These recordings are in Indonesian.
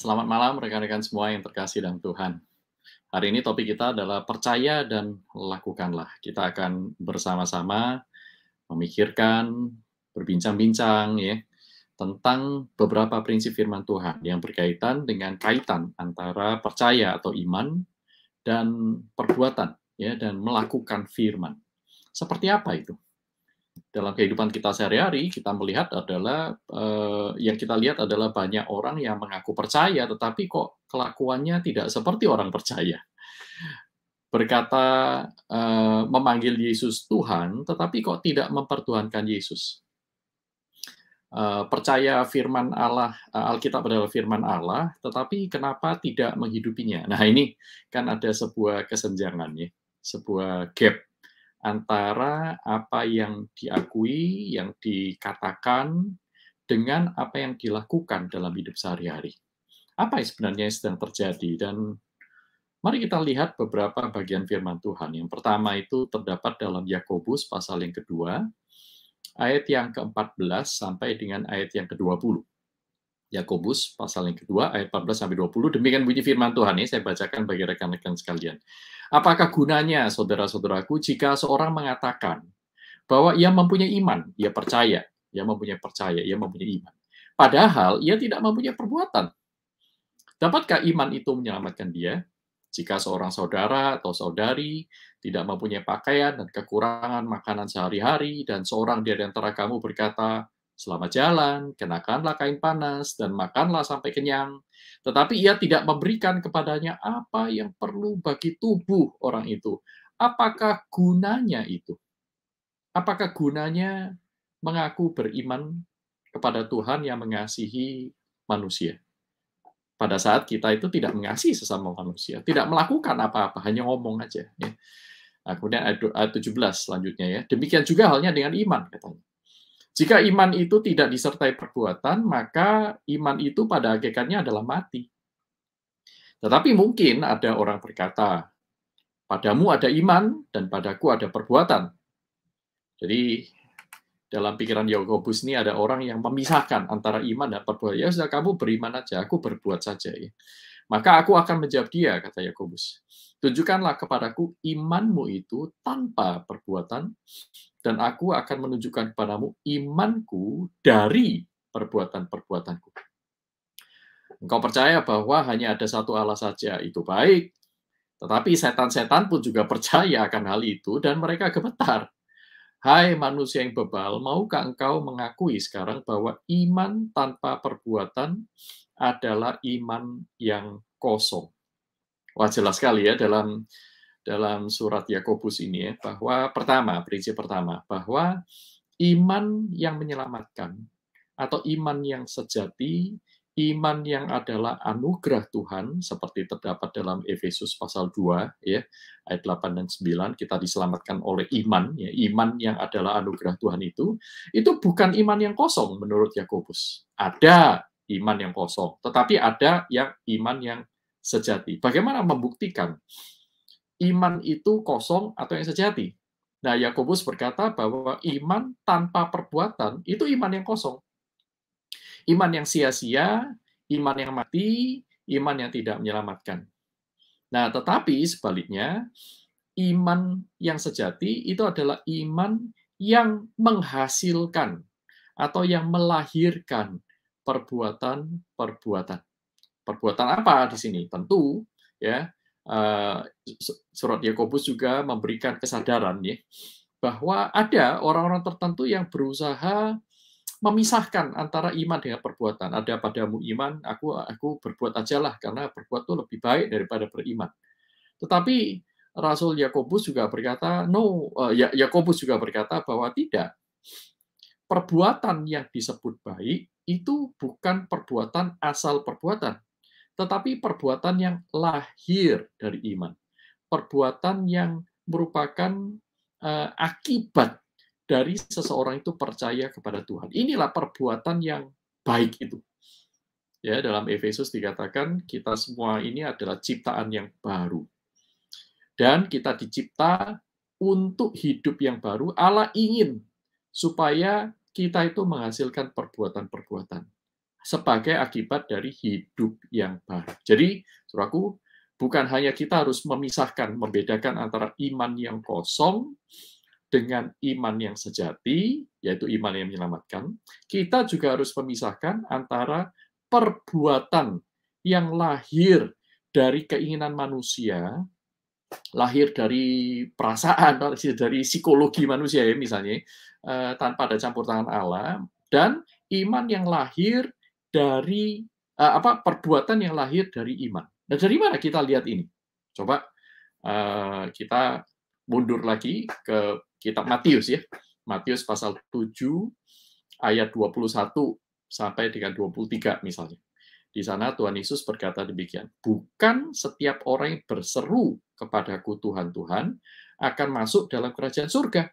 Selamat malam rekan-rekan semua yang terkasih dalam Tuhan. Hari ini topik kita adalah percaya dan lakukanlah. Kita akan bersama-sama memikirkan, berbincang-bincang ya tentang beberapa prinsip firman Tuhan yang berkaitan dengan kaitan antara percaya atau iman dan perbuatan ya dan melakukan firman. Seperti apa itu? Dalam kehidupan kita sehari-hari, kita melihat adalah yang kita lihat adalah banyak orang yang mengaku percaya, tetapi kok kelakuannya tidak seperti orang percaya. Berkata memanggil Yesus Tuhan, tetapi kok tidak mempertuhankan Yesus. Percaya firman Allah, Alkitab adalah firman Allah, tetapi kenapa tidak menghidupinya? Nah ini kan ada sebuah kesenjangan ya, sebuah gap antara apa yang diakui, yang dikatakan, dengan apa yang dilakukan dalam hidup sehari-hari. Apa yang sebenarnya sedang terjadi? Dan mari kita lihat beberapa bagian firman Tuhan. Yang pertama itu terdapat dalam Yakobus pasal yang kedua, ayat yang ke-14 sampai dengan ayat yang ke-20. Yakobus pasal yang kedua, ayat 14 sampai 20. Demikian bunyi firman Tuhan ini, saya bacakan bagi rekan-rekan sekalian. Apakah gunanya, saudara-saudaraku, jika seorang mengatakan bahwa ia mempunyai iman, ia percaya, ia mempunyai iman. Padahal ia tidak mempunyai perbuatan. Dapatkah iman itu menyelamatkan dia? Jika seorang saudara atau saudari tidak mempunyai pakaian dan kekurangan makanan sehari-hari, dan seorang di antara kamu berkata, selamat jalan, kenakanlah kain panas, dan makanlah sampai kenyang, tetapi ia tidak memberikan kepadanya apa yang perlu bagi tubuh orang itu. Apakah gunanya itu? Apakah gunanya mengaku beriman kepada Tuhan yang mengasihi manusia? Pada saat kita itu tidak mengasihi sesama manusia, tidak melakukan apa-apa, hanya ngomong aja. Ya. Nah, kemudian ayat 17 selanjutnya ya. Demikian juga halnya dengan iman, katanya. Jika iman itu tidak disertai perbuatan, maka iman itu pada hakikatnya adalah mati. Tetapi mungkin ada orang berkata, padamu ada iman dan padaku ada perbuatan. Jadi dalam pikiran Yakobus ini ada orang yang memisahkan antara iman dan perbuatan. Ya sudah, kamu beriman aja, aku berbuat saja. Ya. Maka aku akan menjawab dia, kata Yakobus. Tunjukkanlah kepadaku imanmu itu tanpa perbuatan, dan aku akan menunjukkan kepadamu imanku dari perbuatan-perbuatanku. Engkau percaya bahwa hanya ada satu Allah saja, itu baik. Tetapi setan-setan pun juga percaya akan hal itu, dan mereka gemetar. Hai manusia yang bebal, maukah engkau mengakui sekarang bahwa iman tanpa perbuatan adalah iman yang kosong? Wah, jelas sekali ya dalam surat Yakobus ini ya, bahwa prinsip pertama, bahwa iman yang menyelamatkan atau iman yang sejati, iman yang adalah anugerah Tuhan, seperti terdapat dalam Efesus pasal 2, ya, ayat 8 dan 9, kita diselamatkan oleh iman, ya, iman yang adalah anugerah Tuhan itu bukan iman yang kosong menurut Yakobus. Ada iman yang kosong, tetapi ada yang iman yang sejati. Bagaimana membuktikan iman itu kosong atau yang sejati? Nah, Yakobus berkata bahwa iman tanpa perbuatan itu iman yang kosong. Iman yang sia-sia, iman yang mati, iman yang tidak menyelamatkan. Nah, tetapi sebaliknya, iman yang sejati itu adalah iman yang menghasilkan atau yang melahirkan perbuatan-perbuatan. Perbuatan apa di sini? Tentu, ya, surat Yakobus juga memberikan kesadaran ya, bahwa ada orang-orang tertentu yang berusaha memisahkan antara iman dengan perbuatan. Ada padamu iman, aku berbuat ajalah karena berbuat itu lebih baik daripada beriman. Tetapi Rasul Yakobus juga berkata, Yakobus juga berkata bahwa tidak. Perbuatan yang disebut baik itu bukan perbuatan asal perbuatan, tetapi perbuatan yang lahir dari iman. Perbuatan yang merupakan akibat dari seseorang itu percaya kepada Tuhan. Inilah perbuatan yang baik itu. Ya, dalam Efesus dikatakan kita semua ini adalah ciptaan yang baru. Dan kita dicipta untuk hidup yang baru. Allah ingin supaya kita itu menghasilkan perbuatan-perbuatan. sebagai akibat dari hidup yang baru. Jadi, saudaraku, bukan hanya kita harus memisahkan, membedakan antara iman yang kosong dengan iman yang sejati, yaitu iman yang menyelamatkan, kita juga harus memisahkan antara perbuatan yang lahir dari keinginan manusia, lahir dari perasaan, dari psikologi manusia ya misalnya, tanpa ada campur tangan Allah, dan iman yang lahir dari perbuatan yang lahir dari iman. Nah, dari mana kita lihat ini? Coba kita mundur lagi ke kitab Matius ya. Matius pasal 7 ayat 21 sampai dengan 23 misalnya. Di sana Tuhan Yesus berkata demikian, bukan setiap orang yang berseru kepadaku Tuhan, Tuhan, akan masuk dalam kerajaan surga.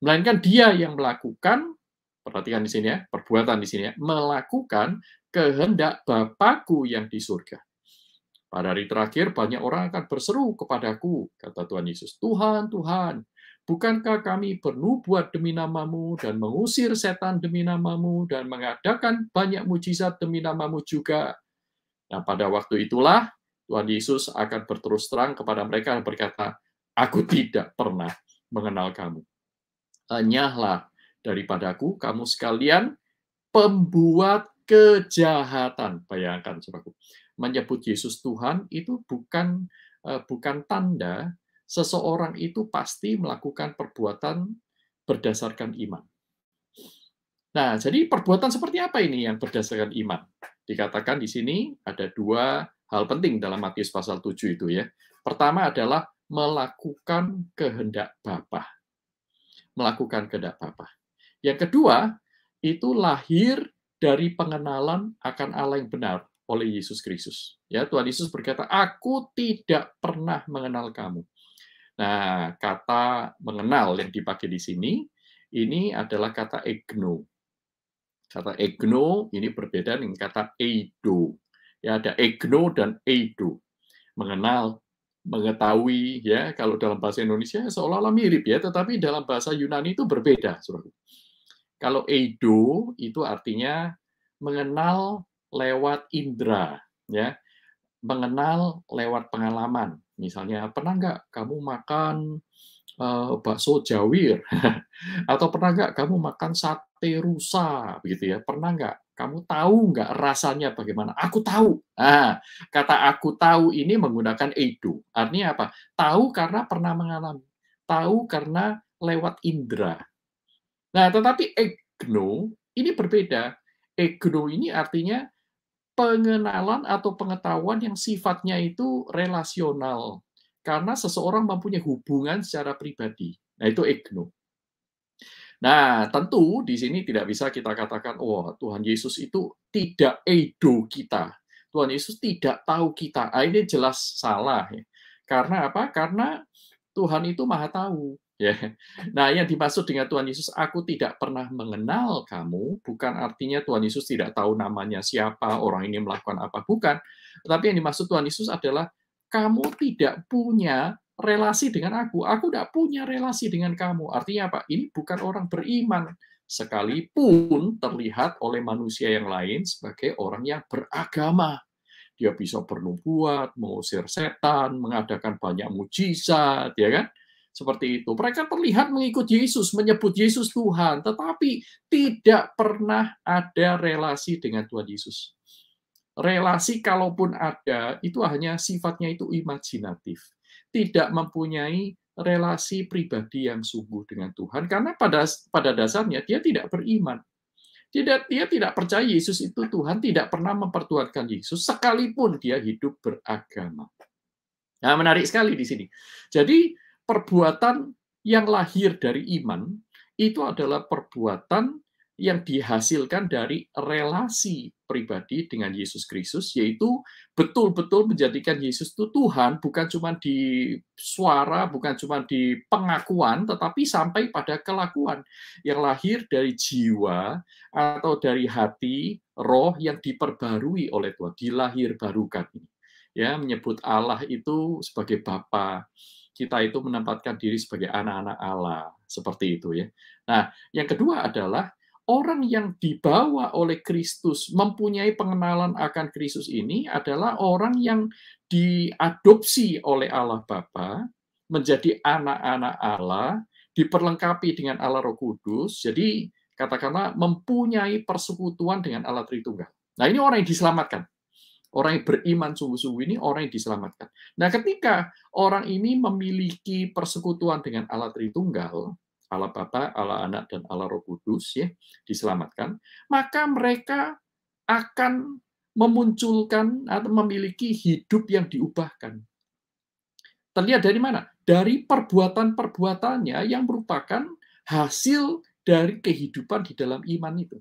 Melainkan dia yang melakukan, perhatikan di sini ya, perbuatan di sini ya, melakukan kehendak Bapakku yang di surga. Pada hari terakhir, banyak orang akan berseru kepadaku, kata Tuhan Yesus, Tuhan, Tuhan, bukankah kami bernubuat demi namamu dan mengusir setan demi namamu dan mengadakan banyak mujizat demi namamu juga? Nah, pada waktu itulah Tuhan Yesus akan berterus terang kepada mereka dan berkata, aku tidak pernah mengenal kamu. Hanyalah daripadaku kamu sekalian pembuat kejahatan. Bayangkan, saudaraku. Menyebut Yesus Tuhan itu bukan tanda seseorang itu pasti melakukan perbuatan berdasarkan iman. Nah, jadi perbuatan seperti apa ini yang berdasarkan iman? Dikatakan di sini ada dua hal penting dalam Matius pasal 7 itu ya. Pertama adalah melakukan kehendak Bapa. Melakukan kehendak Bapa. Yang kedua, itu lahir dari pengenalan akan Allah yang benar oleh Yesus Kristus. Ya, Tuhan Yesus berkata, aku tidak pernah mengenal kamu. Nah, kata mengenal yang dipakai di sini, ini adalah kata egno. Kata egno ini berbeda dengan kata eido. Ya, ada egno dan eido. Mengenal, mengetahui, ya, kalau dalam bahasa Indonesia seolah-olah mirip ya, tetapi dalam bahasa Yunani itu berbeda, Saudara. Kalau eido itu artinya mengenal lewat indera, ya, mengenal lewat pengalaman. Misalnya, pernah nggak kamu makan bakso jawir? Atau pernah nggak kamu makan sate rusa? Begitu ya. Pernah nggak? Kamu tahu nggak rasanya bagaimana? Aku tahu. Nah, kata aku tahu ini menggunakan eido. Artinya apa? Tahu karena pernah mengalami. Tahu karena lewat indera. Nah, tetapi egno ini berbeda. Egno ini artinya pengenalan atau pengetahuan yang sifatnya itu relasional. Karena seseorang mempunyai hubungan secara pribadi. Nah, itu egno. Nah, tentu di sini tidak bisa kita katakan, oh Tuhan Yesus itu tidak eido kita. Tuhan Yesus tidak tahu kita. Nah, ini jelas salah. Ya. Karena apa? Karena Tuhan itu maha tahu. Ya. Nah, yang dimaksud dengan Tuhan Yesus, aku tidak pernah mengenal kamu, bukan artinya Tuhan Yesus tidak tahu namanya siapa, orang ini melakukan apa, bukan. Tetapi yang dimaksud Tuhan Yesus adalah, kamu tidak punya relasi dengan aku tidak punya relasi dengan kamu. Artinya apa? Ini bukan orang beriman, sekalipun terlihat oleh manusia yang lain sebagai orang yang beragama. Dia bisa bernubuat, mengusir setan, mengadakan banyak mujizat, ya kan? Seperti itu. Mereka terlihat mengikut Yesus, menyebut Yesus Tuhan, tetapi tidak pernah ada relasi dengan Tuhan Yesus. Relasi kalaupun ada, itu hanya sifatnya itu imajinatif. Tidak mempunyai relasi pribadi yang sungguh dengan Tuhan, karena pada dasarnya dia tidak beriman. Dia tidak percaya Yesus itu Tuhan, tidak pernah mempertuhankan Yesus, sekalipun dia hidup beragama. Nah, menarik sekali di sini. Jadi, perbuatan yang lahir dari iman, itu adalah perbuatan yang dihasilkan dari relasi pribadi dengan Yesus Kristus, yaitu betul-betul menjadikan Yesus itu Tuhan, bukan cuma di suara, bukan cuma di pengakuan, tetapi sampai pada kelakuan yang lahir dari jiwa atau dari hati, roh yang diperbarui oleh Tuhan, dilahir barukan. Ya, menyebut Allah itu sebagai Bapa, kita itu menempatkan diri sebagai anak-anak Allah, seperti itu ya. Nah, yang kedua adalah orang yang dibawa oleh Kristus, mempunyai pengenalan akan Kristus ini adalah orang yang diadopsi oleh Allah Bapa, menjadi anak-anak Allah, diperlengkapi dengan Allah Roh Kudus, jadi katakanlah mempunyai persekutuan dengan Allah Tritunggal. Nah, ini orang yang diselamatkan. Orang yang beriman sungguh-sungguh ini orang yang diselamatkan. Nah, ketika orang ini memiliki persekutuan dengan Allah Tritunggal, Allah Bapa, Allah Anak, dan Allah Roh Kudus, ya, diselamatkan, maka mereka akan memunculkan atau memiliki hidup yang diubahkan. Terlihat dari mana? Dari perbuatan-perbuatannya yang merupakan hasil dari kehidupan di dalam iman itu.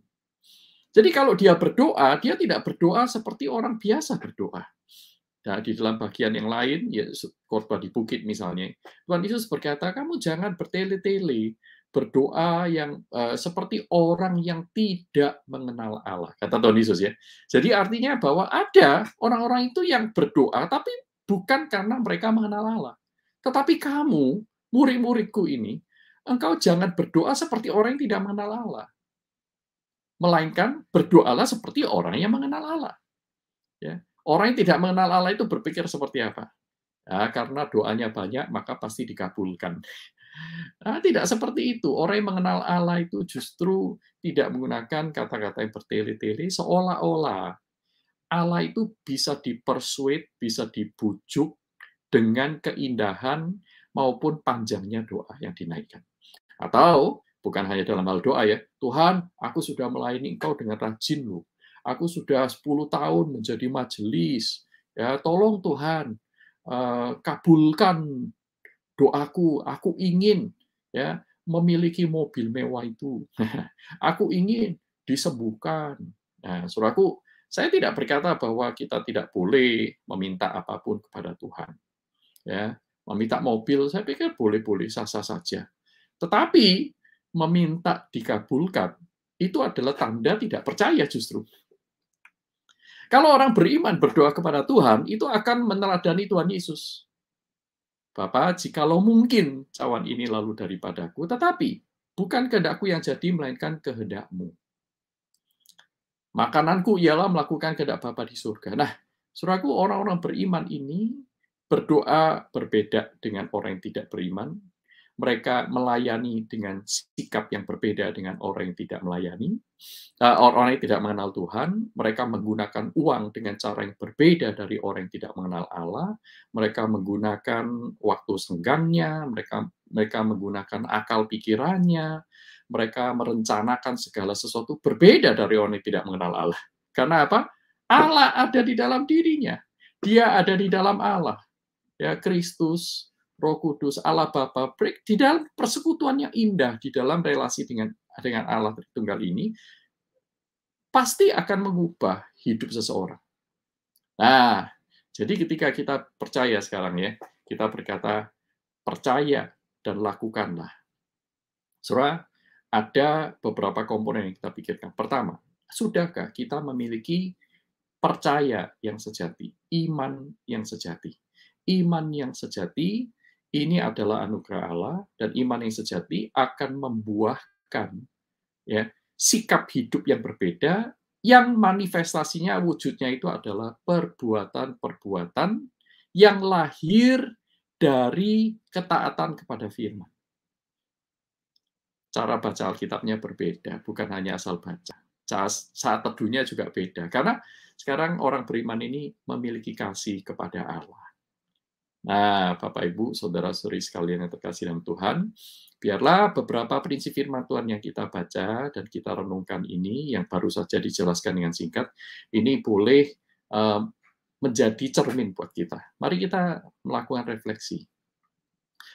Jadi kalau dia berdoa, dia tidak berdoa seperti orang biasa berdoa. Nah, di dalam bagian yang lain, ya khotbah di bukit misalnya, Tuhan Yesus berkata, kamu jangan bertele-tele, berdoa yang seperti orang yang tidak mengenal Allah, kata Tuhan Yesus ya. Jadi artinya bahwa ada orang-orang itu yang berdoa, tapi bukan karena mereka mengenal Allah. Tetapi kamu, murid-muridku ini, engkau jangan berdoa seperti orang yang tidak mengenal Allah. Melainkan berdoalah seperti orang yang mengenal Allah. Ya. Orang yang tidak mengenal Allah itu berpikir seperti apa? Ya, karena doanya banyak, maka pasti dikabulkan. Nah, tidak seperti itu. Orang yang mengenal Allah itu justru tidak menggunakan kata-kata yang bertele-tele, seolah-olah Allah itu bisa dipersuade, bisa dibujuk dengan keindahan maupun panjangnya doa yang dinaikkan. Atau bukan hanya dalam hal doa ya, Tuhan, aku sudah melayani Engkau dengan rajin loh. Aku sudah 10 tahun menjadi majelis. Ya, tolong Tuhan, kabulkan doaku. Aku ingin ya memiliki mobil mewah itu. Aku ingin disembuhkan. Nah, saudaraku, saya tidak berkata bahwa kita tidak boleh meminta apapun kepada Tuhan. Ya, meminta mobil, saya pikir boleh-boleh, sah-sah saja. Tetapi meminta dikabulkan itu adalah tanda tidak percaya justru. Kalau orang beriman berdoa kepada Tuhan, itu akan meneladani Tuhan Yesus. Bapa, jikalau mungkin cawan ini lalu daripadaku, tetapi bukan kehendakku yang jadi, melainkan kehendak-Mu. Makananku ialah melakukan kehendak Bapa di surga. Nah, saudaraku, orang-orang beriman ini berdoa berbeda dengan orang yang tidak beriman. Mereka melayani dengan sikap yang berbeda dengan orang yang tidak melayani. Orang yang tidak mengenal Tuhan, mereka menggunakan uang dengan cara yang berbeda dari orang yang tidak mengenal Allah. Mereka menggunakan waktu senggangnya, mereka menggunakan akal pikirannya, mereka merencanakan segala sesuatu berbeda dari orang yang tidak mengenal Allah. Karena apa? Allah ada di dalam dirinya. Dia ada di dalam Allah. Ya, Kristus, Roh Kudus, Allah Bapa, di dalam persekutuan yang indah, di dalam relasi dengan Allah Tritunggal ini, pasti akan mengubah hidup seseorang. Nah, jadi ketika kita percaya sekarang ya, kita berkata, percaya dan lakukanlah. Saudara, ada beberapa komponen yang kita pikirkan. Pertama, sudahkah kita memiliki percaya yang sejati, iman yang sejati? Iman yang sejati ini adalah anugerah Allah, dan iman yang sejati akan membuahkan ya sikap hidup yang berbeda, yang manifestasinya, wujudnya itu adalah perbuatan-perbuatan yang lahir dari ketaatan kepada firman. Cara baca Alkitabnya berbeda, bukan hanya asal baca. Saat teduhnya juga beda, karena sekarang orang beriman ini memiliki kasih kepada Allah. Nah, Bapak, Ibu, Saudara-saudari sekalian yang terkasih dalam Tuhan, biarlah beberapa prinsip firman Tuhan yang kita baca dan kita renungkan ini, yang baru saja dijelaskan dengan singkat, ini boleh menjadi cermin buat kita. Mari kita melakukan refleksi.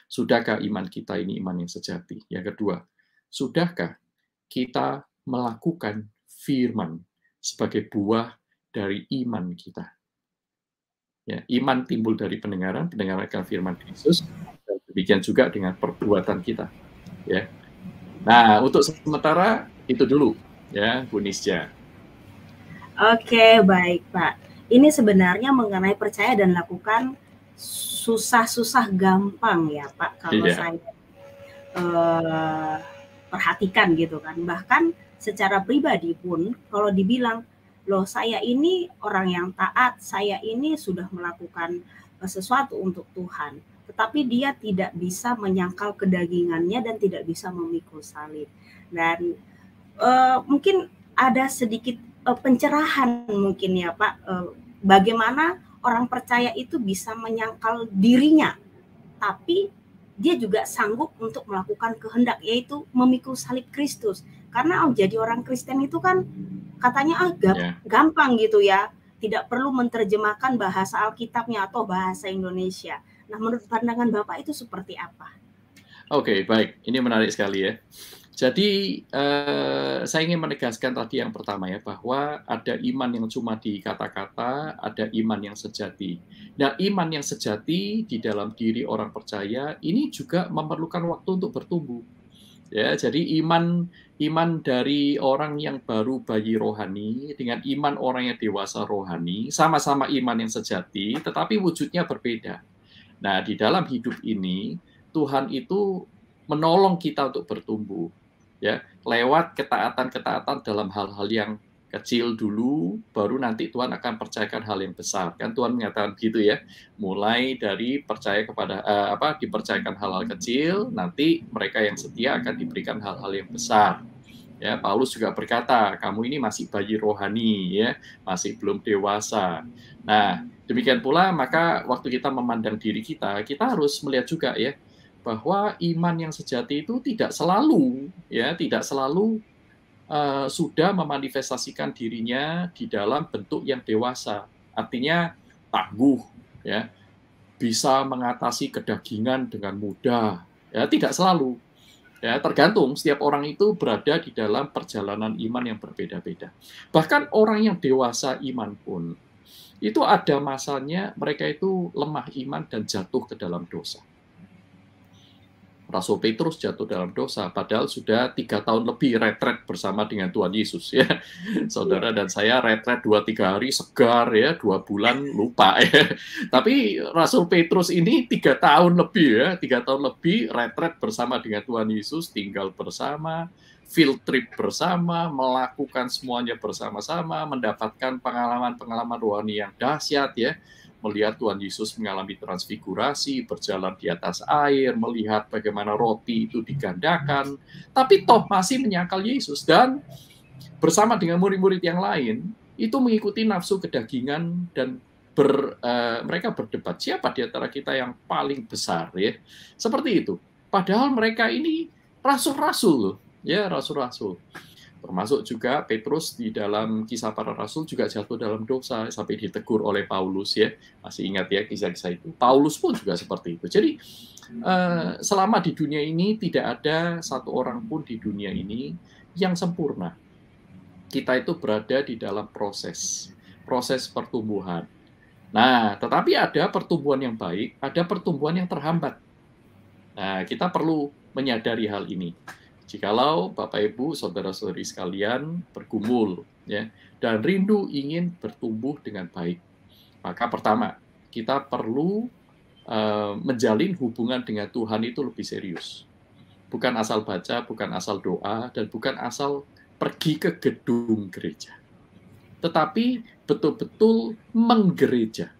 Sudahkah iman kita ini iman yang sejati? Yang kedua, sudahkah kita melakukan firman sebagai buah dari iman kita? Ya, iman timbul dari pendengaran akan firman Yesus, dan demikian juga dengan perbuatan kita. Ya. Nah, untuk sementara itu dulu, ya, Bu Nisja. Oke, baik Pak. Ini sebenarnya mengenai percaya dan lakukan susah-susah gampang ya Pak. Kalau saya perhatikan gitu kan. Bahkan secara pribadi pun kalau dibilang, loh saya ini orang yang taat, saya ini sudah melakukan sesuatu untuk Tuhan, tetapi dia tidak bisa menyangkal kedagingannya dan tidak bisa memikul salib. Dan mungkin ada sedikit pencerahan mungkin ya Pak, bagaimana orang percaya itu bisa menyangkal dirinya, tapi dia juga sanggup untuk melakukan kehendak, yaitu memikul salib Kristus. Karena jadi orang Kristen itu kan katanya gampang gitu ya, tidak perlu menerjemahkan bahasa Alkitabnya atau bahasa Indonesia. Nah, menurut pandangan Bapak itu seperti apa? Oke, baik. Ini menarik sekali ya. Jadi, saya ingin menegaskan tadi yang pertama ya, bahwa ada iman yang cuma di kata-kata, ada iman yang sejati. Nah, iman yang sejati di dalam diri orang percaya, ini juga memerlukan waktu untuk bertumbuh. Ya, jadi iman dari orang yang baru bayi rohani, dengan iman orang yang dewasa rohani, sama-sama iman yang sejati, tetapi wujudnya berbeda. Nah, di dalam hidup ini, Tuhan itu menolong kita untuk bertumbuh. Ya, lewat ketaatan-ketaatan dalam hal-hal yang kecil dulu, baru nanti Tuhan akan percayakan hal yang besar. Kan Tuhan mengatakan begitu ya, mulai dari percaya kepada dipercayakan hal-hal kecil, nanti mereka yang setia akan diberikan hal-hal yang besar. Ya, Paulus juga berkata, kamu ini masih bayi rohani, ya, masih belum dewasa. Nah, demikian pula maka waktu kita memandang diri kita harus melihat juga ya, bahwa iman yang sejati itu tidak selalu sudah memanifestasikan dirinya di dalam bentuk yang dewasa. Artinya tangguh, ya, bisa mengatasi kedagingan dengan mudah. Ya, tidak selalu. Ya, tergantung setiap orang itu berada di dalam perjalanan iman yang berbeda-beda. Bahkan orang yang dewasa iman pun itu ada masanya mereka itu lemah iman dan jatuh ke dalam dosa. Rasul Petrus jatuh dalam dosa, padahal sudah 3 tahun lebih retret bersama dengan Tuhan Yesus. Ya, saudara dan saya retret 2-3 hari segar ya, 2 bulan lupa ya. Tapi Rasul Petrus ini 3 tahun lebih ya, 3 tahun lebih retret bersama dengan Tuhan Yesus, tinggal bersama, field trip bersama, melakukan semuanya bersama-sama, mendapatkan pengalaman-pengalaman rohani yang dahsyat ya. Melihat Tuhan Yesus mengalami transfigurasi, berjalan di atas air, melihat bagaimana roti itu digandakan, tapi toh masih menyangkal Yesus, dan bersama dengan murid-murid yang lain, itu mengikuti nafsu kedagingan, dan mereka berdebat, siapa di antara kita yang paling besar, ya, seperti itu. Padahal mereka ini rasul-rasul, ya, rasul-rasul. Termasuk juga Petrus di dalam Kisah Para Rasul juga jatuh dalam dosa sampai ditegur oleh Paulus ya. Masih ingat ya kisah-kisah itu. Paulus pun juga seperti itu. Jadi selama di dunia ini tidak ada satu orang pun di dunia ini yang sempurna. Kita itu berada di dalam proses pertumbuhan. Nah, tetapi ada pertumbuhan yang baik, ada pertumbuhan yang terhambat. Nah, kita perlu menyadari hal ini. Jikalau Bapak Ibu, saudara-saudari sekalian bergumul ya dan rindu ingin bertumbuh dengan baik, maka pertama kita perlu menjalin hubungan dengan Tuhan itu lebih serius. Bukan asal baca, bukan asal doa, dan bukan asal pergi ke gedung gereja. Tetapi betul-betul menggereja.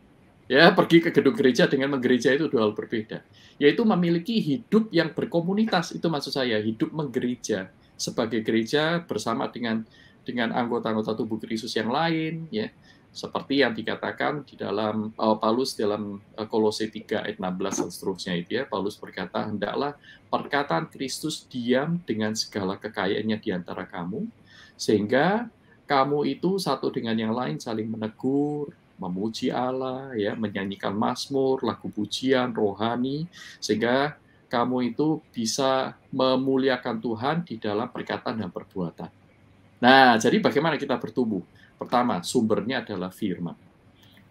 Ya, pergi ke gedung gereja dengan menggereja itu dua hal berbeda. Yaitu memiliki hidup yang berkomunitas, itu maksud saya, hidup menggereja sebagai gereja bersama dengan anggota-anggota tubuh Kristus yang lain, ya. Seperti yang dikatakan di dalam Paulus dalam Kolose 3 ayat 16 dan seterusnya itu ya. Paulus berkata, hendaklah perkataan Kristus diam dengan segala kekayaannya di antara kamu, sehingga kamu itu satu dengan yang lain saling menegur, memuji Allah, ya, menyanyikan mazmur, lagu pujian, rohani, sehingga kamu itu bisa memuliakan Tuhan di dalam perkataan dan perbuatan. Nah, jadi bagaimana kita bertumbuh? Pertama, sumbernya adalah firman.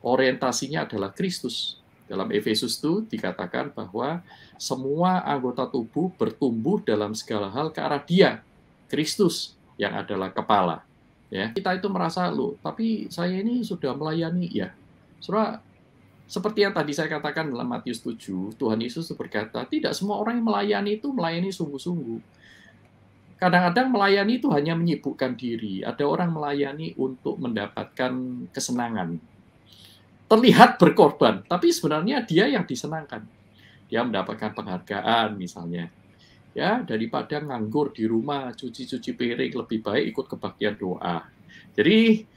Orientasinya adalah Kristus. Dalam Efesus itu dikatakan bahwa semua anggota tubuh bertumbuh dalam segala hal ke arah Dia, Kristus, yang adalah kepala. Ya, kita itu merasa, loh, tapi saya ini sudah melayani, ya. Saudara, seperti yang tadi saya katakan dalam Matius 7, Tuhan Yesus berkata, tidak semua orang yang melayani itu melayani sungguh-sungguh. Kadang-kadang melayani itu hanya menyibukkan diri. Ada orang melayani untuk mendapatkan kesenangan. Terlihat berkorban, tapi sebenarnya dia yang disenangkan. Dia mendapatkan penghargaan misalnya. Ya, daripada nganggur di rumah, cuci-cuci piring, lebih baik ikut kebaktian doa. Jadi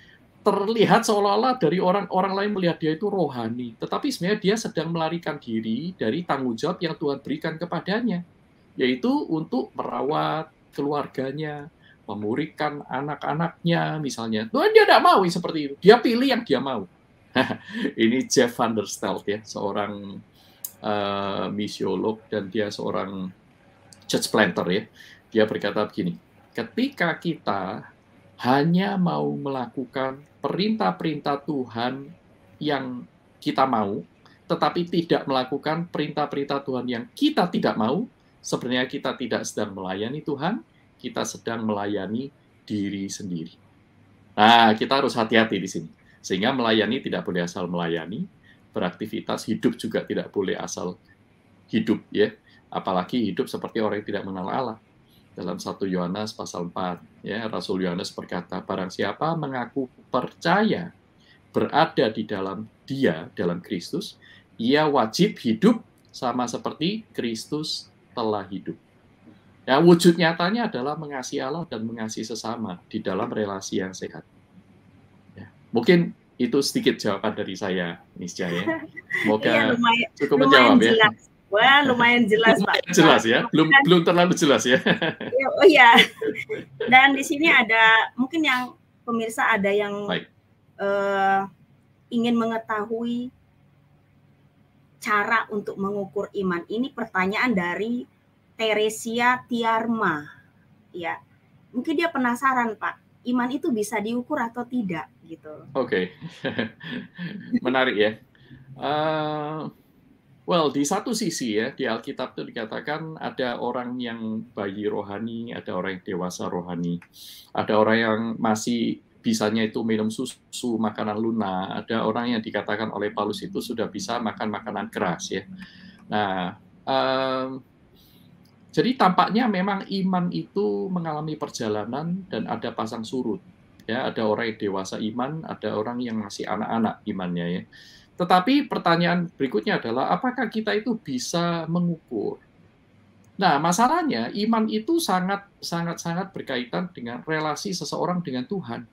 terlihat seolah-olah dari orang-orang lain melihat dia itu rohani, tetapi sebenarnya dia sedang melarikan diri dari tanggung jawab yang Tuhan berikan kepadanya, yaitu untuk merawat keluarganya, memuridkan anak-anaknya misalnya. Tuhan dia tidak mau seperti itu, dia pilih yang dia mau. Ini Jeff Van der Stelt ya, seorang misiolog dan dia seorang church planter ya. Dia berkata begini, ketika kita hanya mau melakukan perintah-perintah Tuhan yang kita mau, tetapi tidak melakukan perintah-perintah Tuhan yang kita tidak mau, sebenarnya kita tidak sedang melayani Tuhan, kita sedang melayani diri sendiri. Nah, kita harus hati-hati di sini. Sehingga melayani tidak boleh asal melayani, beraktivitas hidup juga tidak boleh asal hidup ya. Apalagi hidup seperti orang yang tidak mengenal Allah. Dalam 1 Yohanes pasal 4, ya, Rasul Yohanes berkata, barang siapa mengaku percaya berada di dalam dia, dalam Kristus, ia wajib hidup sama seperti Kristus telah hidup. Ya, wujud nyatanya adalah mengasihi Allah dan mengasihi sesama di dalam relasi yang sehat. Ya, mungkin itu sedikit jawaban dari saya, Nisca ya. Semoga Iya, cukup menjawab ya. Jelas. Wah, lumayan jelas, Pak. Jelas ya, belum terlalu jelas ya. Oh iya. Dan di sini ada mungkin yang pemirsa ada yang ingin mengetahui cara untuk mengukur iman. Ini pertanyaan dari Teresia Tiarma. Ya, mungkin dia penasaran, Pak. Iman itu bisa diukur atau tidak, gitu. Oke. Menarik ya. Well, di satu sisi ya, di Alkitab itu dikatakan ada orang yang bayi rohani, ada orang yang dewasa rohani, ada orang yang masih bisanya itu minum susu, makanan lunak, ada orang yang dikatakan oleh Paulus itu sudah bisa makan makanan keras ya. Nah, jadi tampaknya memang iman itu mengalami perjalanan dan ada pasang surut. Ya, ada orang yang dewasa iman, ada orang yang masih anak-anak imannya ya. Tetapi pertanyaan berikutnya adalah apakah kita itu bisa mengukur? Nah, masalahnya iman itu sangat berkaitan dengan relasi seseorang dengan Tuhan.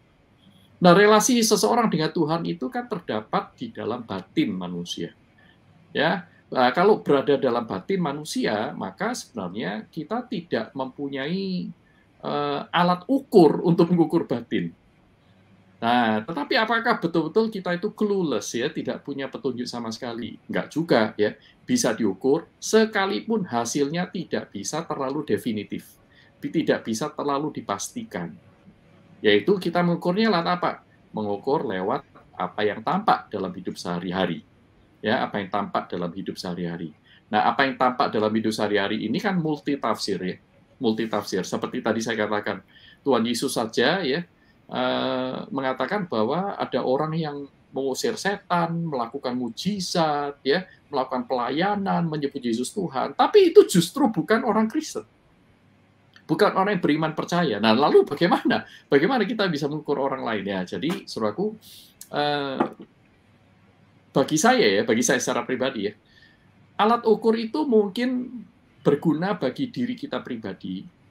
Nah, relasi seseorang dengan Tuhan itu kan terdapat di dalam batin manusia. Ya, nah, kalau berada dalam batin manusia, maka sebenarnya kita tidak mempunyai alat ukur untuk mengukur batin. Nah, tetapi apakah betul-betul kita itu clueless ya, tidak punya petunjuk sama sekali? Enggak juga ya, bisa diukur sekalipun hasilnya tidak bisa terlalu definitif, tidak bisa terlalu dipastikan. Yaitu kita mengukurnya lewat apa? Mengukur lewat apa yang tampak dalam hidup sehari-hari. Ya, apa yang tampak dalam hidup sehari-hari. Nah, apa yang tampak dalam hidup sehari-hari ini kan multitafsir ya, multitafsir. Seperti tadi saya katakan, Tuhan Yesus saja ya, mengatakan bahwa ada orang yang mengusir setan, melakukan mujizat, ya, melakukan pelayanan, menyebut Yesus Tuhan, tapi itu justru bukan orang Kristen, bukan orang yang beriman percaya. Nah, lalu bagaimana? Bagaimana kita bisa mengukur orang lain ya? Jadi, saudaraku, bagi saya secara pribadi ya, alat ukur itu mungkin berguna bagi diri kita pribadi.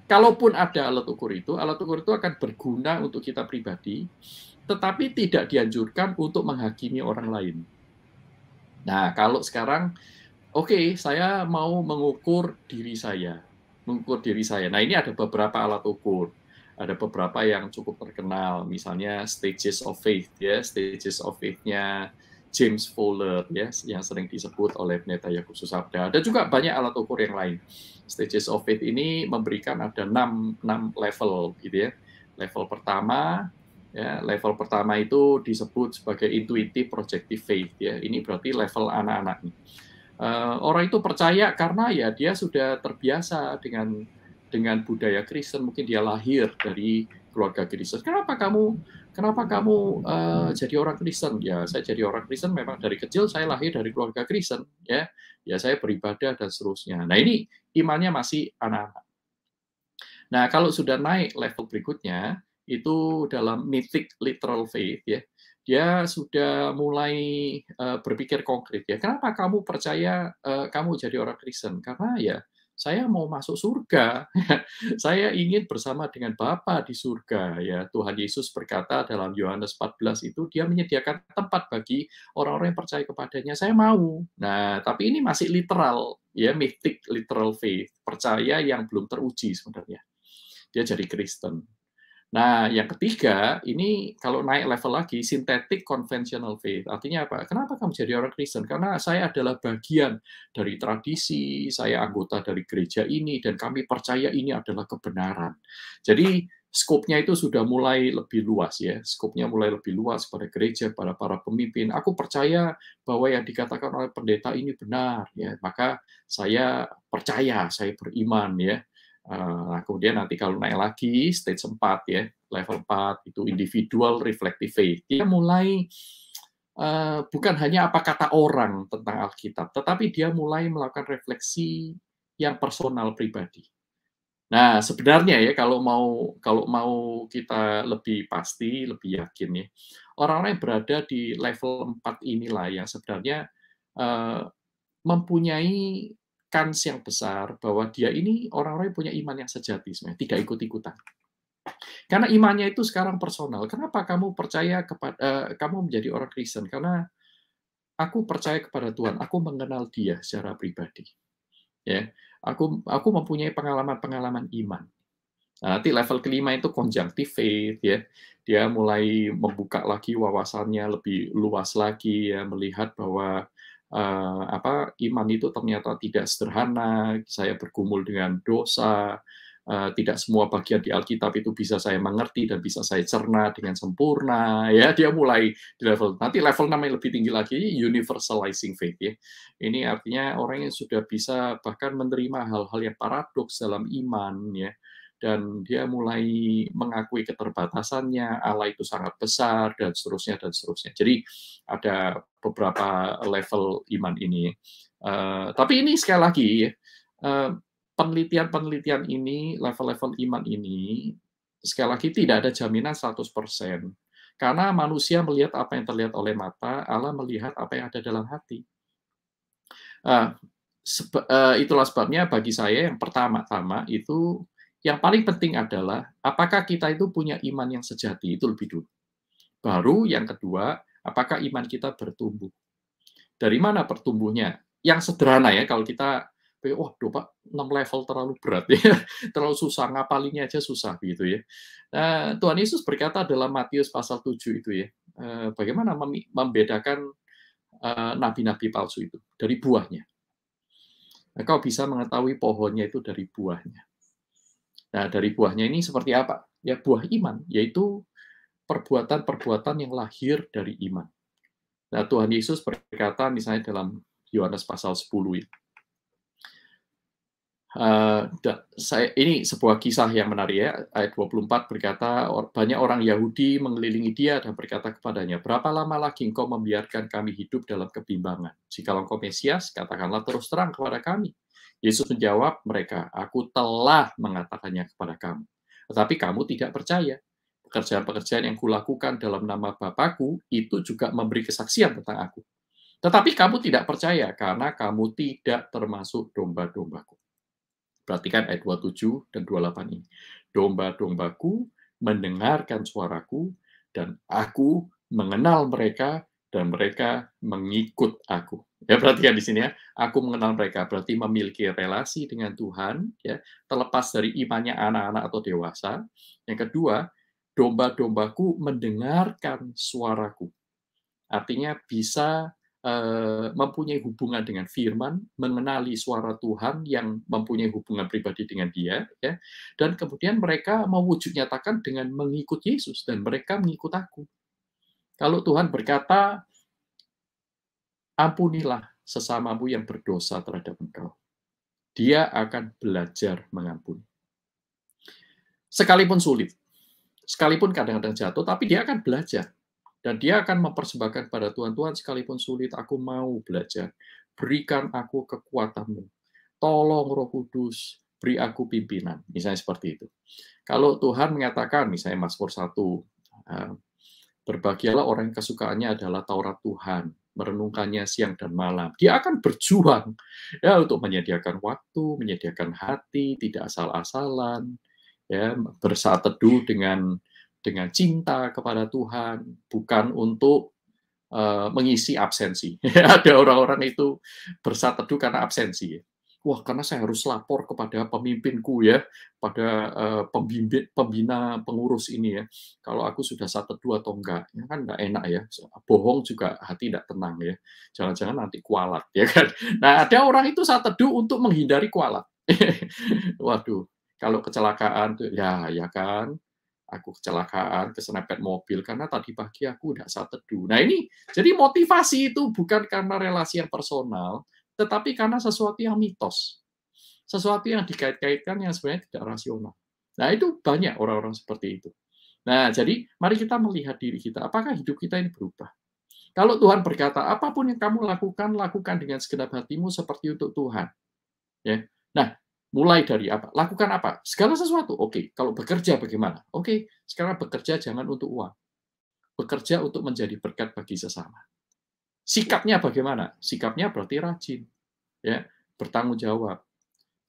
Kalaupun ada alat ukur itu akan berguna untuk kita pribadi, tetapi tidak dianjurkan untuk menghakimi orang lain. Nah, kalau sekarang, oke, saya mau mengukur diri saya. Nah, ini ada beberapa alat ukur. Ada beberapa yang cukup terkenal, misalnya Stages of Faith, ya, Stages of Faith-nya James Fowler, ya, yang sering disebut oleh Pendeta Yakobus Susabda. Ada juga banyak alat ukur yang lain. Stages of Faith ini memberikan ada 6 level gitu ya. Level pertama itu disebut sebagai intuitive projective faith ya. Ini berarti level anak-anak. Orang itu percaya karena ya dia sudah terbiasa dengan budaya Kristen, mungkin dia lahir dari keluarga Kristen. Kenapa kamu jadi orang Kristen? Ya, saya jadi orang Kristen memang dari kecil saya lahir dari keluarga Kristen ya. Ya, saya beribadah dan seterusnya. Nah, ini imannya masih anak-anak. Nah, kalau sudah naik level berikutnya, itu dalam mythic literal faith ya, dia sudah mulai berpikir konkret ya. Kenapa kamu percaya kamu jadi orang Kristen? Karena ya saya mau masuk surga. Saya ingin bersama dengan Bapa di surga ya. Tuhan Yesus berkata dalam Yohanes 14 itu dia menyediakan tempat bagi orang-orang yang percaya kepadanya. Saya mau. Nah, tapi ini masih literal ya, mythic literal faith, percaya yang belum teruji sebenarnya. Dia jadi Kristen. Nah, yang ketiga, ini kalau naik level lagi, synthetic conventional faith. Artinya apa? Kenapa kamu jadi orang Kristen? Karena saya adalah bagian dari tradisi, saya anggota dari gereja ini, dan kami percaya ini adalah kebenaran. Jadi, skopnya itu sudah mulai lebih luas ya. Skopnya mulai lebih luas pada gereja, pada para pemimpin. Aku percaya bahwa yang dikatakan oleh pendeta ini benar ya. Maka saya percaya, saya beriman ya. Nah, kemudian nanti kalau naik lagi, stage 4 ya, level 4 itu individual reflective faith. Dia mulai bukan hanya apa kata orang tentang Alkitab, tetapi dia mulai melakukan refleksi yang personal pribadi. Nah, sebenarnya ya kalau mau kita lebih pasti, lebih yakin ya, orang-orang yang berada di level 4 inilah yang sebenarnya mempunyai kans yang besar bahwa dia ini orang-orang yang punya iman yang sejati sebenarnya, tidak ikut-ikutan. Karena imannya itu sekarang personal. Kenapa kamu percaya kamu menjadi orang Kristen? Karena aku percaya kepada Tuhan, aku mengenal Dia secara pribadi. Ya, aku mempunyai pengalaman-pengalaman iman. Nah, nanti level kelima itu conjunctive faith ya. Dia mulai membuka lagi wawasannya lebih luas lagi ya, melihat bahwa iman itu ternyata tidak sederhana, saya bergumul dengan dosa, tidak semua bagian di Alkitab itu bisa saya mengerti dan bisa saya cerna dengan sempurna ya. Dia mulai di nanti level 6 yang lebih tinggi lagi, universalizing faith ya. Ini artinya orang yang sudah bisa bahkan menerima hal-hal yang paradoks dalam iman ya, dan dia mulai mengakui keterbatasannya, Allah itu sangat besar, dan seterusnya, dan seterusnya. Jadi ada beberapa level iman ini. Tapi ini sekali lagi, penelitian-penelitian ini, level-level iman ini, sekali lagi tidak ada jaminan 100%. Karena manusia melihat apa yang terlihat oleh mata, Allah melihat apa yang ada dalam hati. Itulah sebabnya bagi saya yang pertama-tama itu yang paling penting adalah apakah kita itu punya iman yang sejati, itu lebih dulu. Baru yang kedua, apakah iman kita bertumbuh. Dari mana pertumbuhnya? Yang sederhana ya, kalau kita, wah, Pak, 6 level terlalu berat ya, terlalu susah, ngapalinnya aja susah gitu ya. Tuhan Yesus berkata dalam Matius pasal 7 itu ya, bagaimana membedakan nabi-nabi palsu itu dari buahnya. Nah, kau bisa mengetahui pohonnya itu dari buahnya. Nah, dari buahnya ini seperti apa? Ya, buah iman, yaitu perbuatan-perbuatan yang lahir dari iman. Nah, Tuhan Yesus berkata misalnya dalam Yohanes pasal 10 ini. Ini sebuah kisah yang menarik ya, ayat 24 berkata, banyak orang Yahudi mengelilingi dia dan berkata kepadanya, berapa lama lagi engkau membiarkan kami hidup dalam kebimbangan? Jikalau engkau Mesias, katakanlah terus terang kepada kami. Yesus menjawab mereka, aku telah mengatakannya kepada kamu, tetapi kamu tidak percaya. Pekerjaan-pekerjaan yang kulakukan dalam nama Bapakku, itu juga memberi kesaksian tentang aku. Tetapi kamu tidak percaya, karena kamu tidak termasuk domba-dombaku. Perhatikan ayat 27 dan 28 ini. Domba-dombaku mendengarkan suaraku, dan aku mengenal mereka, dan mereka mengikut aku. Ya, perhatikan di sini ya. Aku mengenal mereka, berarti memiliki relasi dengan Tuhan, ya, terlepas dari imannya anak-anak atau dewasa. Yang kedua, domba-dombaku mendengarkan suaraku. Artinya bisa mempunyai hubungan dengan firman, mengenali suara Tuhan yang mempunyai hubungan pribadi dengan dia, ya, dan kemudian mereka mewujud nyatakan dengan mengikut Yesus, dan mereka mengikut aku. Kalau Tuhan berkata, ampunilah sesamamu yang berdosa terhadap engkau, dia akan belajar mengampuni. Sekalipun sulit, sekalipun kadang-kadang jatuh, tapi dia akan belajar. Dan dia akan mempersembahkan pada Tuhan, Tuhan sekalipun sulit, aku mau belajar. Berikan aku kekuatan-Mu. Tolong Roh Kudus, beri aku pimpinan. Misalnya seperti itu. Kalau Tuhan mengatakan, misalnya Mazmur 1, berbahagialah orang yang kesukaannya adalah Taurat Tuhan, merenungkannya siang dan malam. Dia akan berjuang ya untuk menyediakan waktu, menyediakan hati, tidak asal-asalan, ya bersaat teduh dengan cinta kepada Tuhan, bukan untuk mengisi absensi. Ada orang-orang itu bersaat teduh karena absensi. Wah, karena saya harus lapor kepada pemimpinku ya, pada pembina pengurus ini ya. Kalau aku sudah saat teduh atau enggak, ya kan enggak enak ya. Bohong juga hati tidak tenang ya. Jangan-jangan nanti kualat ya kan. Nah, ada orang itu saat teduh untuk menghindari kualat. Waduh, kalau kecelakaan tuh ya kan. Aku kecelakaan, keserempet mobil karena tadi pagi aku udah saat teduh. Nah ini, jadi motivasi itu bukan karena relasi yang personal, tetapi karena sesuatu yang mitos. Sesuatu yang dikait-kaitkan yang sebenarnya tidak rasional. Nah itu banyak orang-orang seperti itu. Nah jadi mari kita melihat diri kita, apakah hidup kita ini berubah? Kalau Tuhan berkata, apapun yang kamu lakukan, lakukan dengan segenap hatimu seperti untuk Tuhan. Ya. Nah, mulai dari apa? Lakukan apa? Segala sesuatu. Oke. Kalau bekerja bagaimana? Oke. Sekarang bekerja jangan untuk uang. Bekerja untuk menjadi berkat bagi sesama. Sikapnya bagaimana? Sikapnya berarti rajin. Ya, bertanggung jawab.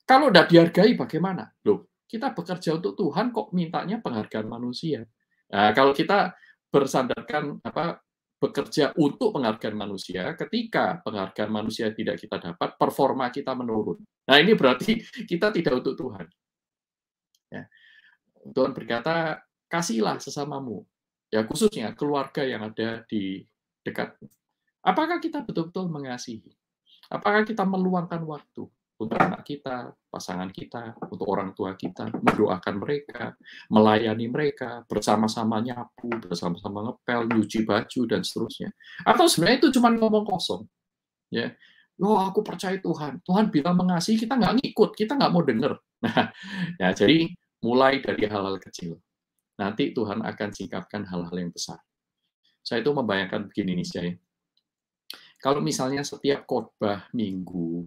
Kalau tidak dihargai bagaimana? Loh, kita bekerja untuk Tuhan kok mintanya penghargaan manusia. Nah, kalau kita bersandarkan bekerja untuk penghargaan manusia, ketika penghargaan manusia tidak kita dapat, performa kita menurun. Nah, ini berarti kita tidak untuk Tuhan. Ya. Tuhan berkata, kasihilah sesamamu. Ya, khususnya keluarga yang ada di dekat. Apakah kita betul-betul mengasihi? Apakah kita meluangkan waktu untuk anak kita, pasangan kita, untuk orang tua kita, mendoakan mereka, melayani mereka, bersama-sama nyapu, bersama-sama ngepel, nyuci baju, dan seterusnya. Atau sebenarnya itu cuma ngomong kosong. Ya, oh aku percaya Tuhan. Tuhan bilang mengasihi, kita nggak ngikut, kita nggak mau dengar. Nah, ya, jadi mulai dari hal-hal kecil. Nanti Tuhan akan singkapkan hal-hal yang besar. Saya itu membayangkan begini nih, saya. Kalau misalnya setiap khotbah minggu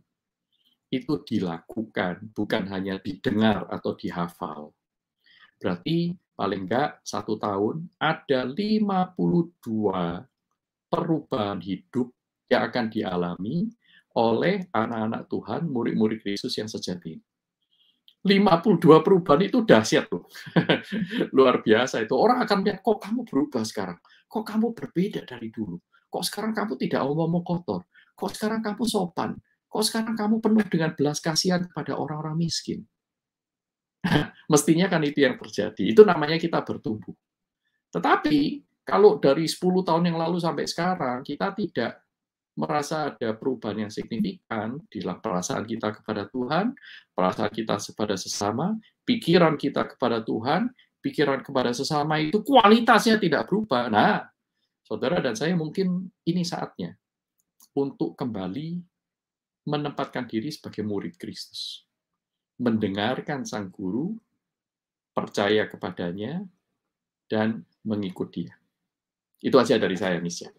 itu dilakukan, bukan hanya didengar atau dihafal. Berarti paling enggak 1 tahun ada 52 perubahan hidup yang akan dialami oleh anak-anak Tuhan, murid-murid Yesus yang sejati. 52 perubahan itu dahsyat tuh. Luar biasa itu. Orang akan melihat, kok kamu berubah sekarang? Kok kamu berbeda dari dulu? Kok sekarang kamu tidak ngomong kotor? Kok sekarang kamu sopan? Kok sekarang kamu penuh dengan belas kasihan kepada orang-orang miskin? Mestinya kan itu yang terjadi. Itu namanya kita bertumbuh. Tetapi, kalau dari 10 tahun yang lalu sampai sekarang, kita tidak merasa ada perubahan yang signifikan di perasaan kita kepada Tuhan, perasaan kita kepada sesama, pikiran kita kepada Tuhan, pikiran kepada sesama itu kualitasnya tidak berubah. Nah, saudara dan saya mungkin ini saatnya untuk kembali menempatkan diri sebagai murid Kristus. Mendengarkan Sang Guru, percaya kepadanya, dan mengikut Dia. Itu aja dari saya, Misya.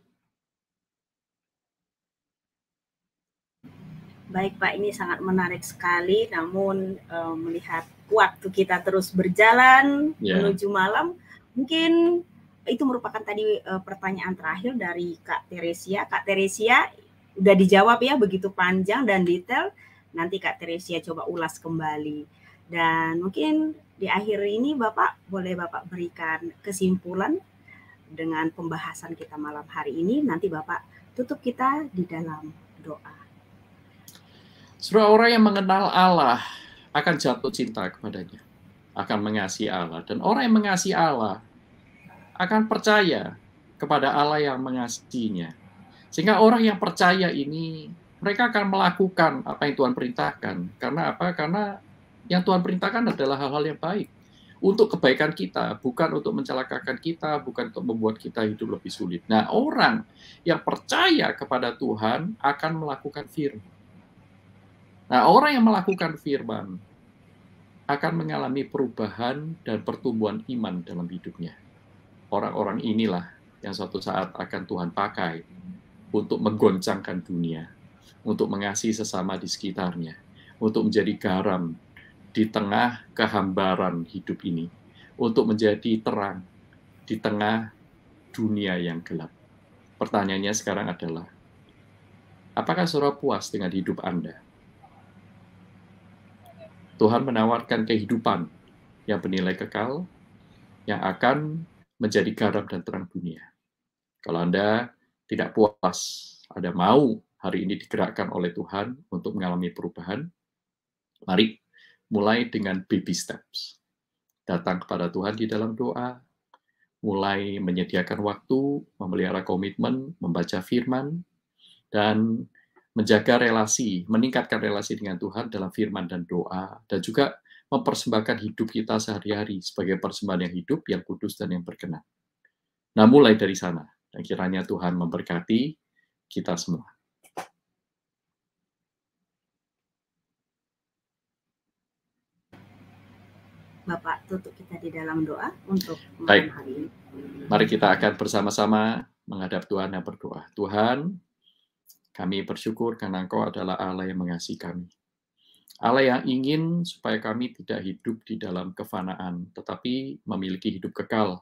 Baik Pak, ini sangat menarik sekali, namun melihat waktu kita terus berjalan menuju malam, mungkin itu merupakan tadi pertanyaan terakhir dari Kak Teresia. Kak Teresia, udah dijawab ya, begitu panjang dan detail, nanti Kak Teresia coba ulas kembali. Dan mungkin di akhir ini boleh Bapak berikan kesimpulan dengan pembahasan kita malam hari ini, nanti Bapak tutup kita di dalam doa. Saudara, orang yang mengenal Allah akan jatuh cinta kepadanya, akan mengasihi Allah. Dan orang yang mengasihi Allah akan percaya kepada Allah yang mengasihinya. Sehingga orang yang percaya ini, mereka akan melakukan apa yang Tuhan perintahkan. Karena apa? Karena yang Tuhan perintahkan adalah hal-hal yang baik. Untuk kebaikan kita, bukan untuk mencelakakan kita, bukan untuk membuat kita hidup lebih sulit. Nah, orang yang percaya kepada Tuhan akan melakukan firman. Nah, orang yang melakukan firman akan mengalami perubahan dan pertumbuhan iman dalam hidupnya. Orang-orang inilah yang suatu saat akan Tuhan pakai untuk menggoncangkan dunia, untuk mengasihi sesama di sekitarnya, untuk menjadi garam di tengah kehambaran hidup ini, untuk menjadi terang di tengah dunia yang gelap. Pertanyaannya sekarang adalah, apakah saudara puas dengan hidup Anda? Tuhan menawarkan kehidupan yang bernilai kekal, yang akan menjadi garam dan terang dunia. Kalau Anda tidak puas, Anda mau hari ini digerakkan oleh Tuhan untuk mengalami perubahan, mari mulai dengan baby steps. Datang kepada Tuhan di dalam doa, mulai menyediakan waktu, memelihara komitmen, membaca firman, dan menjaga relasi, meningkatkan relasi dengan Tuhan dalam firman dan doa, dan juga mempersembahkan hidup kita sehari-hari sebagai persembahan yang hidup, yang kudus, dan yang berkenan. Nah, mulai dari sana, dan kiranya Tuhan memberkati kita semua. Bapak tutup kita di dalam doa untuk Baik. hari ini. Mari kita akan bersama-sama menghadap Tuhan dan berdoa. Tuhan, kami bersyukur karena Engkau adalah Allah yang mengasihi kami. Allah yang ingin supaya kami tidak hidup di dalam kefanaan, tetapi memiliki hidup kekal,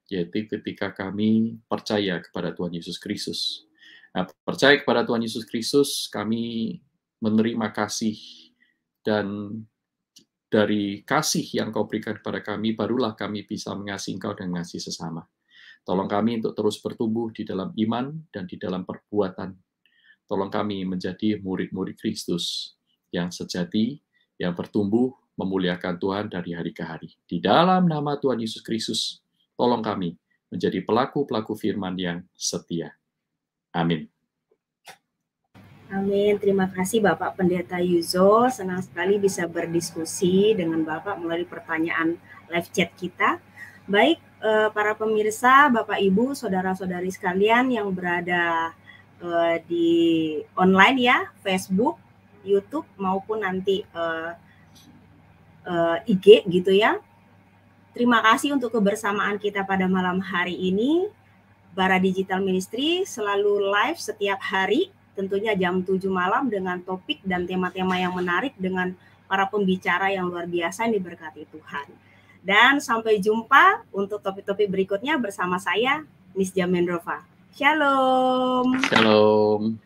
yaitu ketika kami percaya kepada Tuhan Yesus Kristus. Nah, percaya kepada Tuhan Yesus Kristus, kami menerima kasih, dan dari kasih yang Kau berikan kepada kami, barulah kami bisa mengasihi Engkau dan mengasihi sesama. Tolong kami untuk terus bertumbuh di dalam iman dan di dalam perbuatan. Tolong kami menjadi murid-murid Kristus yang sejati, yang bertumbuh, memuliakan Tuhan dari hari ke hari. Di dalam nama Tuhan Yesus Kristus, tolong kami menjadi pelaku-pelaku firman yang setia. Amin. Amin. Terima kasih Bapak Pendeta Yuzo. Senang sekali bisa berdiskusi dengan Bapak melalui pertanyaan live chat kita. Baik, para pemirsa, Bapak Ibu, saudara-saudari sekalian yang berada di online ya, Facebook, YouTube, maupun nanti IG gitu ya. Terima kasih untuk kebersamaan kita pada malam hari ini. Bara Digital Ministry selalu live setiap hari, tentunya jam 7 malam dengan topik dan tema-tema yang menarik dengan para pembicara yang luar biasa yang diberkati Tuhan. Dan sampai jumpa untuk topik-topik berikutnya bersama saya, Miss Jamendrova. Shalom. Shalom.